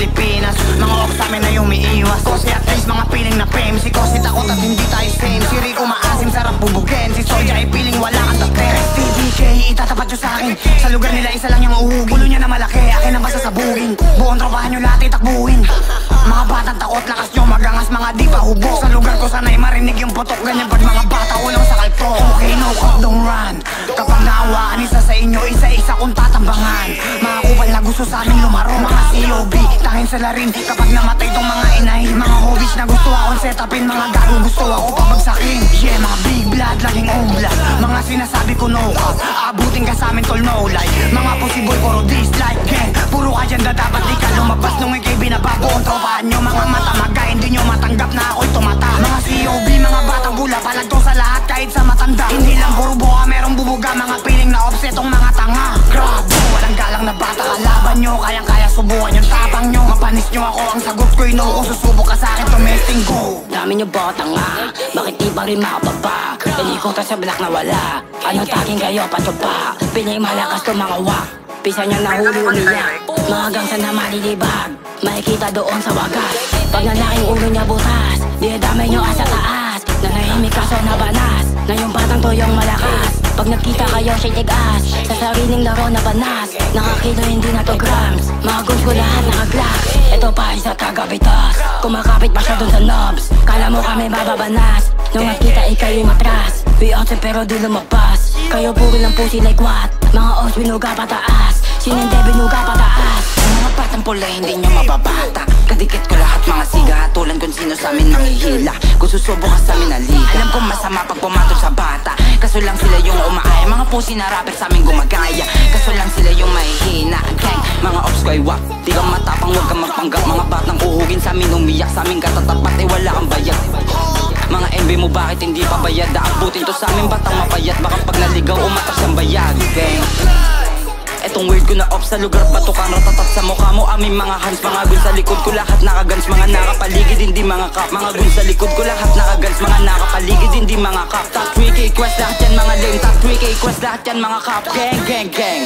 Pilipinas. Mga off sa amin na umiiwas. Kasi at least mga piling na fame. Si Kosi takot at hindi tayo same. Si Rico maasim, sarap bubugin. Si Soja ay piling wala kang takter. STBK, itatapat nyo sa akin. Sa lugar nila isa lang yung uhugin. Ulo niya na malaki, akin ang masasabugin. Buong tropahan nyo lahat itakbuhin. Mga batang takot, lakas nyo magangas, mga di pa hubog. Sa lugar ko sana'y marinig yung putok. Ganyan pag mga bata ulang sa kalto. Okay, no cop, don't run. Kapag naawaan isa sa inyo, isa-isa kong tatambangan. Mga kupal na gusto sa amin lumaro. Mga COB, tangin sila rin. Kapag namatay tong mga inahin. Mga hobbies na gusto akong setupin. Mga gago gusto ako pabagsakin. Yeah, mga big blood, laging own blood. Mga sinasabi ko no cop, abutin ka sa amin tol, no lie. Mga possible puro dislike gang. Puro ka dyan dapat di ka lumabas. Nung ikay binabago ang tropahan nyo. Mga mata maga, hindi nyo matanggap na ako'y tumata. Mga COB, mga batang bula, palagto sa lahat kahit sa matanda. Hindi lang puro buka, merong bubuga. Mga piling na offset tong mga tanga. Grabe, walang galang na bata, kalaban nyo. Kayang-kaya subukan yung tapang nyo. Mapanis nyo ako, ang sagot ko'y no. Kung susubok ka sa'kin, tumesting go. Dami nyo ba tanga? Bakit di pa rin makababa? Inikutan sa black na wala. Ano taging kayo patupa? Pinay malakas to mga wak. Pisa niya nahuli umiyak. Mga gangsa na malilibag, makikita doon sa wagas. Pag nalaking ulo niya butas, di damay nyo asa taas. Nanahimik kaso nabanas, na yung batang toyong malakas. Pag nakita kayo siya'y tigas, sa sariling laro na banas. Nakakino hindi na to grams, mga goals ko lahat nakaglocks. Ito pa isa kagabitas, kumakapit pa siya dun sa knobs. Kala mo kami mababanas, nung nakita ikay matras. We outside pero di lumagpas, kayo puro lang pusi like what? Mga os binuga pataas, sininde binuga pataas. Mga batang pula hindi nyo mababata. Kadikit ko lahat mga siga, tulan kung sino sa amin manghihila. Kung susubo ka sa amin aliga, alam kong masama pag pumatol sa bata. Kaso lang sila yung umaay, mga pusi na rapper sa amin gumagaya. Kaso lang sila yung mahihina, gang. Mga ops ko ay wak, di ka matapang, huwag ka magpanggap. Mga batang uhugin sa amin umiyak, sa amin katatapat ay wala kang bayag. Mga MB mo bakit hindi pa bayad? Aabutin to sa amin batang mapayat, baka pag naligaw umatas ang bayag, gang. Etong word ko na off sa lugar bato kang ratatat sa mukha mo. Aming mga hands, mga gun sa likod ko lahat nakagans. Mga nakapaligid hindi mga kap, mga gun sa likod ko lahat nakagans. Mga nakapaligid hindi mga kap. Top 3K quest lahat yan mga lame. Top 3K quest lahat yan mga kap. Gang gang gang.